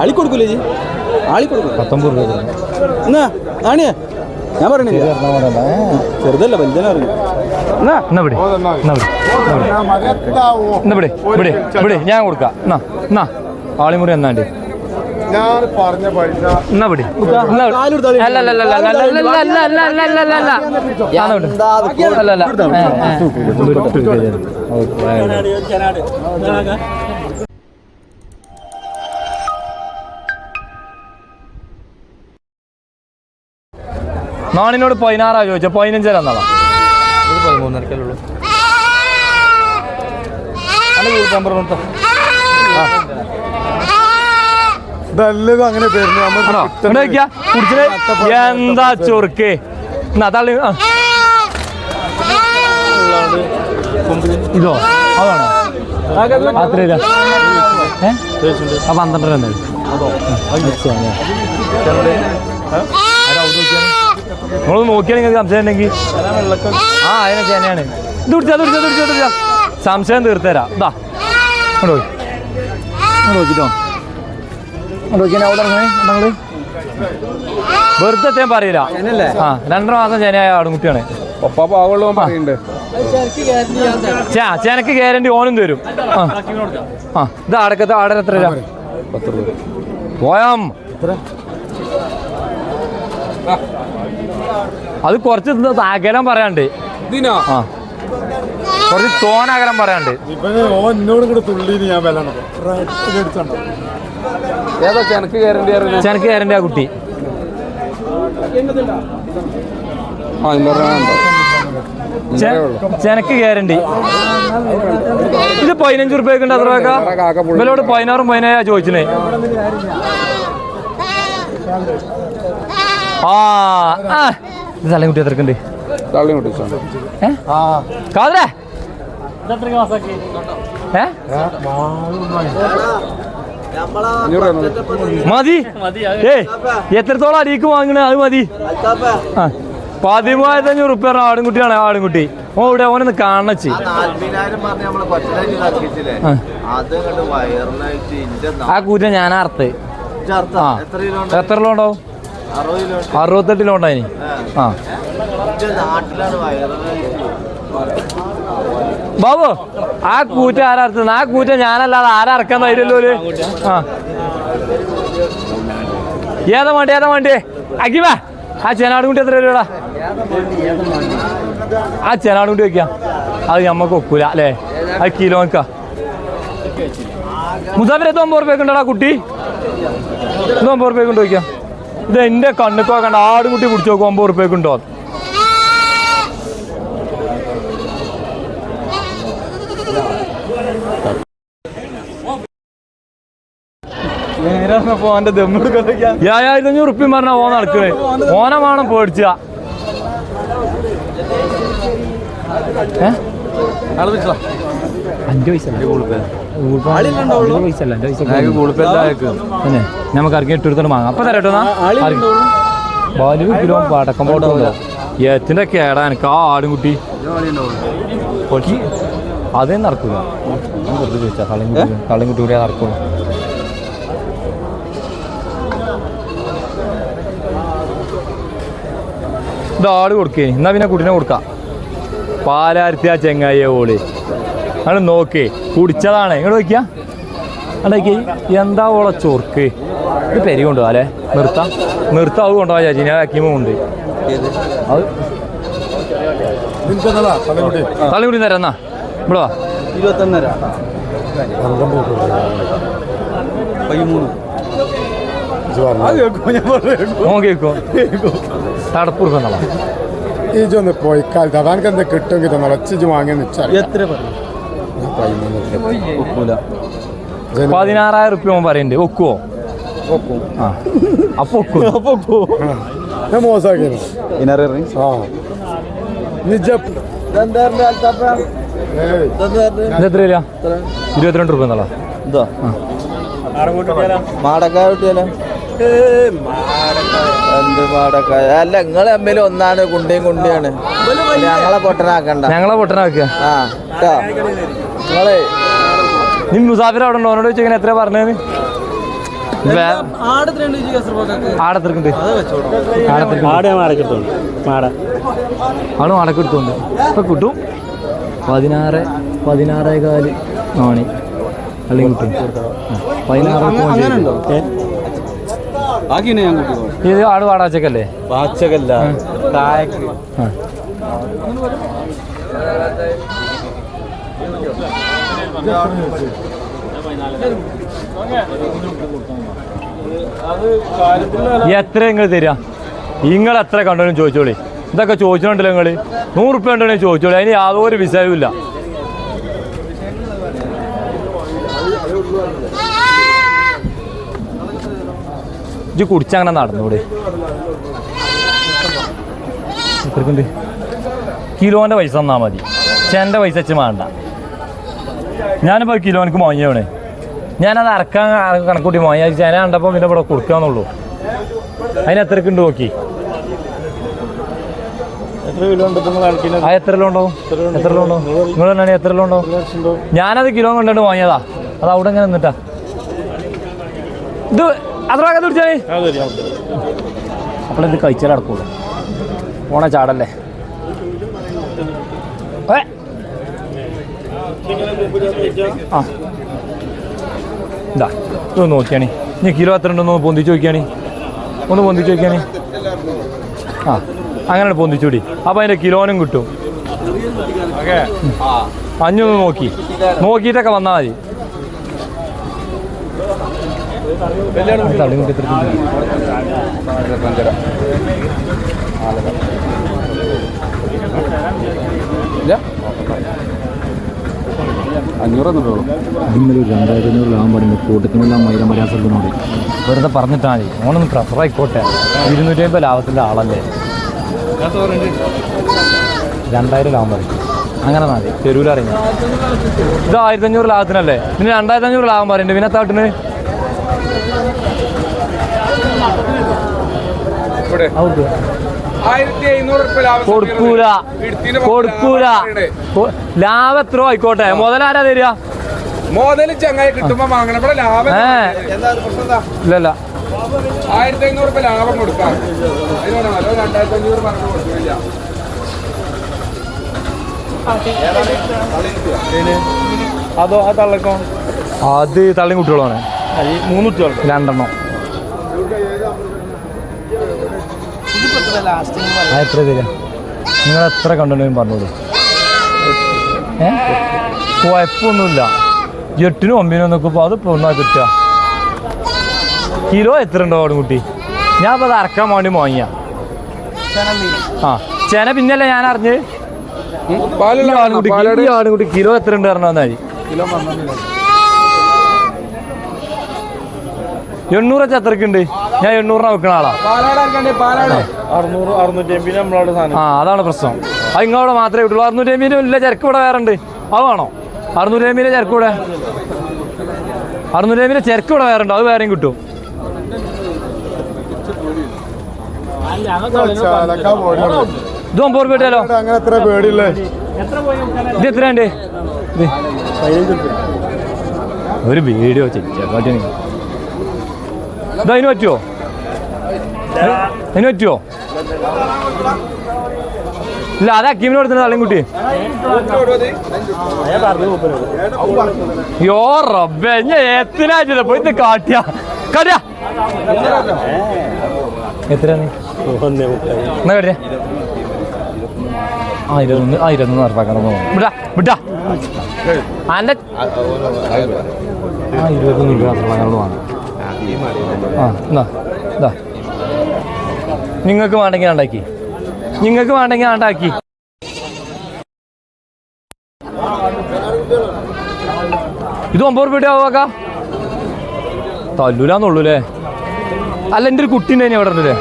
ആളി കൊടുക്കൂലേ ആളി കൊടുക്കും 19 രൂപ എന്നാ ആണിയാ ഞാൻ പറഞ്ഞില്ല ചെറുതല്ല വലുതന്നെ പറഞ്ഞു ഞാൻ കൊടുക്കാം എന്നാ ആളിമുറി എന്നാണ്ട് ഞാൻ പറഞ്ഞ പൈസ നാണിനോട് 16 ചോദിച്ചാ 15 തന്നാളാ 13.5 അങ്ങനെ എന്താ ചൊറുക്ക് ഇതോ അതാണോ അത്ര 12 രൂപ നിങ്ങൾ നോക്കിയാൽ നിങ്ങൾക്ക് സംശയം ഉണ്ടെങ്കിൽ അതിനെ ചേനയാണ് ഇത് കുടിച്ചാ സംശയം തീർത്തരാം ഇതാ നോക്കിട്ടോ വെറുതെ ഞാൻ പറയില്ല 2.5 മാസം ചേനയായ ആടുംകുട്ടിയാണ് ചേനക്ക് ഗ്യാരണ്ടി ഓനും തരും ഇത് അടക്കത്തെ ആടൻ എത്ര രൂപ 10 രൂപ പോയാം അത് കുറച്ച് അകലം പറയാണ്ട് കുറച്ച് തോനകലം പറയാണ്ട് ഏതാ ചെനക്ക് ഗ്യാരണ്ടി ആ കുട്ടി ചെനക്ക് ഗ്യാരണ്ടി ഇത് 15 റുപ്യക്ക് ഉണ്ട് അത്ര ഇവരോട് 16 17 ചോദിച്ചേ തള്ളിക്കുട്ടി എത്രക്കുണ്ട് കാതറേ മതി എത്രത്തോളം അടിക്ക് വാങ്ങണേ അത് മതി 13,500 റുപ്യ ആടുംകുട്ടിയാണ് ആടുംകുട്ടി ഇവിടെ ഓനൊന്ന് കാണച്ച് ആ കൂറ്റ ഞാൻ അർത്ത് എത്ര കിലോ ഉണ്ടാവും 68 കിലോ ഉണ്ടായിനി ബാബു ആ കൂറ്റ ആരർത്തുന്നത് ആ കൂറ്റ ഞാനല്ലാതെ ആരറക്കാൻ തരുമല്ലോ ഏതാ വണ്ടി അക്കിവാ ആ ചെനാടുകുട്ടി എത്ര രൂപടാ ആ ചെനാടുകുട്ടി വെക്കാം അത് ഞമ്മക്ക് ഒക്കൂല അല്ലേ അത് കിലോക്കാ മുസാഫിർ 9 റുപ്യക്ക് ഉണ്ടോടാ കുട്ടി 9 റുപ്യക്ക് ഉണ്ട് വയ്ക്കാം ഇത് എൻ്റെ കണ്ണുക്കോ കണ്ട ആടുംകുട്ടി പിടിച്ച് നോക്കും 9 റുപ്യക്ക് ഉണ്ടോ റുപ്യ പറഞ്ഞ ഓൻ നടക്കണേ ഓനെ വേണം പേടിച്ച നമുക്ക് ഇറങ്ങി ഇട്ടെടുത്തോണ്ട് വാങ്ങാം അപ്പൊ തരട്ടോ കിലോ പടക്കം പോട്ടുണ്ടോ എത്തിന്റെ കേടാ എനിക്ക് ആ ആടുംകുട്ടി അതേ നടക്കൂല വെറുതെ ചോദിച്ചാ തള്ളിൻകുട്ടി കൂടിയാ നടക്കുള്ളൂ ഇത് ആട് കൊടുക്കേ എന്നാ പിന്നെ കുട്ടീനെ കൊടുക്കാം പാലാരത്തി ആ ചെങ്ങായ ഓള് അത് നോക്കേ കുടിച്ചതാണ് ഇങ്ങോട്ട് നോക്കിയാ അടക്കി എന്താ ഓളെ ചൊർക്ക് ഇത് പെരി കൊണ്ടുപോകാം അല്ലേ നിർത്താം അത് കൊണ്ടുപോകാം ചേച്ചി ഞാൻ ആക്കിയുമുണ്ട് അത് തള്ളിക്കുട്ടി തരാം എന്നാ ഇവിടെ വാ 21 കേക്കോ തടപ്പുറക്കുന്നതാ ഇജൊന്ന് പോയിക്കാൽ തവാനക്ക് എന്താ കിട്ടുമെങ്കിൽ തന്നെ വെച്ച് വാങ്ങിയെന്ന് വെച്ചാൽ എത്ര 16,000 റുപ്യ പറയുന്നുണ്ട് ഒക്കുവോ ആ അപ്പൊ ഒക്കൂ ഞാൻ മോശമാക്കി എത്ര രൂപ 22 റുപ്യ എന്നല്ല ഇതാ മാടക്കായ കുട്ടിയല്ലേ എന്ത് മാടക്കായ അല്ല നിങ്ങളെ തമ്മിൽ ഒന്നാണ് കുണ്ടിയാണ് ഞങ്ങളെ പൊട്ടനാക്കണ്ട ഞങ്ങളെ പൊട്ടനാക്കുക ആ കേട്ടോ നിങ്ങളെ നീ മുസാഫിർ അവിടെ ഉണ്ടോ അവനോട് ചോദിച്ചാൽ എത്ര പറഞ്ഞത് ആടത്തിർക്കുണ്ട് ആട് മാടക്കെടുത്തോണ്ട് ഇപ്പൊ കിട്ടും 16 ആണ് അല്ലെങ്കിൽ കിട്ടും 16 ഇത് ആട് വാടാച്ചക്കല്ലേ എത്ര നിങ്ങൾ തരാ നിങ്ങൾ എത്ര കണ്ടോലും ചോദിച്ചോളി ഇതൊക്കെ ചോദിച്ചോണ്ടല്ലോ നിങ്ങൾ 100 റുപ്യ ഉണ്ടോ ചോദിച്ചോളി അതിന് യാതൊരു വിഷയവും ഇല്ല ഇത് കുടിച്ചങ്ങനെ നടന്നൂടെ എത്രക്കുണ്ട് കിലോൻ്റെ പൈസ തന്നാൽ മതി ചേൻ്റെ പൈസ വെച്ച് വേണ്ട ഞാനിപ്പോൾ കിലോനിക്ക് വാങ്ങിയവണേ ഞാനത് അറക്കാൻ കണക്കൂട്ടി വാങ്ങിയ ചേന കണ്ടപ്പോൾ പിന്നെ ഇവിടെ കൊടുക്കാന്നുള്ളൂ അതിന് എത്രക്കുണ്ട് നോക്കി എത്ര കിലോ ഉണ്ടാവും നിങ്ങൾ തന്നെ എത്ര കിലോ ഉണ്ടാവും ഞാനത് കിലോ കൊണ്ടുകൊണ്ട് വാങ്ങിയതാ അത് അവിടെ ഇങ്ങനെ നിന്നിട്ടാ ഇത് അത്ര കുടിച്ചാൽ അപ്പോഴെന്ത് കഴിച്ചാൽ അടക്കുള്ളൂ ഓണ ചാടല്ലേ ആ ഇതാ ഇതൊന്ന് നോക്കിയാണി ഇനി കിലോ എത്ര ഉണ്ടെന്ന് പൊന്തിച്ച് നോക്കിയാണി ഒന്ന് പൊന്തിച്ച് നോക്കിയാണി ആ അങ്ങനെ പൊന്തിച്ചൂടി അപ്പം അതിൻ്റെ കിലോനും കിട്ടും 500 നോക്കിയിട്ടൊക്കെ വന്നാൽ മതി തള്ളിമുട്ടി ഇന്നലെ 2500 ലാഭം പറഞ്ഞു കൂട്ടത്തിനെല്ലാം മര്യാദയോട് വെറുതെ പറഞ്ഞിട്ടാൽ മതി ഓനൊന്ന് പ്രഫറായിക്കോട്ടെ 250 ലാഭത്തിൻ്റെ ആളല്ലേ 2000 ലാഭം പറയും അങ്ങനെ മതി തെരുവിലറിഞ്ഞ ഇത് 1500 ലാഭത്തിനല്ലേ പിന്നെ 2500 ലാഭം പറയുന്നുണ്ട് പിന്നെ താട്ടിന് കൊടുക്കൂല ലാഭം എത്ര ആയിക്കോട്ടെ മുതലാരാ തരിക മുതൽ ചങ്ങായി കിട്ടുമ്പോ വാങ്ങണം ഇവിടെ ലാഭം ഇല്ലല്ല 1500 ലാഭം കൊടുക്കാം അതിനോട് 2500 പറഞ്ഞു കൊടുക്കില്ല അതോ ആ തള്ളക്കോ അത് തള്ളിയും കുട്ടികളാണ് 3 കുട്ടികൾ 2 എണ്ണം എത്ര തരാ നിങ്ങൾ എത്ര കണ്ടുണ്ടെങ്കിലും പറഞ്ഞോളൂ കുഴപ്പമൊന്നുമില്ല 8 9 നോക്കുമ്പോൾ അത് ഒന്നാ കിട്ടുക കിലോ എത്ര ഉണ്ടോ അവിടെ കുട്ടി ഞാൻ അപ്പോൾ അത് അറക്കാൻ വേണ്ടി വാങ്ങിയ ആ ചേന പിന്നല്ലേ ഞാൻ അറിഞ്ഞ് ആടുകുട്ടി കിലോ എത്ര ഉണ്ട് പറഞ്ഞാൽ മതി 800 വെച്ച് എത്രക്കുണ്ട് ഞാൻ 800 വെക്കണ ആളാ ആ അതാണ് പ്രശ്നം അത് ഇങ്ങോടെ മാത്രമേ കിട്ടുള്ളൂ 650 ഇല്ല ചരക്ക് ഇവിടെ വേറെ ഉണ്ട് അത് വേണോ 650 ചരക്ക് ഇവിടെ 650 ചരക്ക് ഇവിടെ വേറെ ഉണ്ട് അത് വേറെയും കിട്ടും ഇത് 9 രൂപ കിട്ടിയാലോ ഇത് എത്രയുണ്ട് ഒരു വീഡിയോ ചേട്ടാ ഇതതിന് പറ്റുമോ അതിന് പറ്റുമോ ഇല്ല അത് അക്കീമിന് കൊടുത്തിട്ട് തള്ളിൻകുട്ടി യോ റബ്ബേ ഞാൻ എത്തിനായിട്ടില്ല പോയി ഇത് കാട്ടിയ കാട്ടിയ എത്രയാണ് എന്നാ കാട്ടിയ 21 നടപ്പാക്കണം വിട്ടാ വിട്ടാ അന്റെ 21 രൂപ നടപ്പാക്കാനോട് വാങ്ങാം ആ എന്നാ ഇതാ നിങ്ങൾക്ക് വേണ്ടെങ്കിൽ ഉണ്ടാക്കി ഉണ്ടാക്കി ഇത് 9 രൂപ ആവാക്ക തല്ലൂലെന്നുള്ളൂല്ലേ അല്ല എൻ്റെ ഒരു കുട്ടീൻ്റെ തന്നെ അവിടെ ഉണ്ടല്ലേ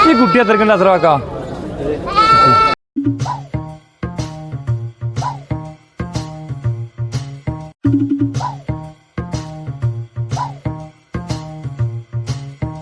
ഈ കുട്ടി എത്രക്കുണ്ട് അത്ര വാക്കാ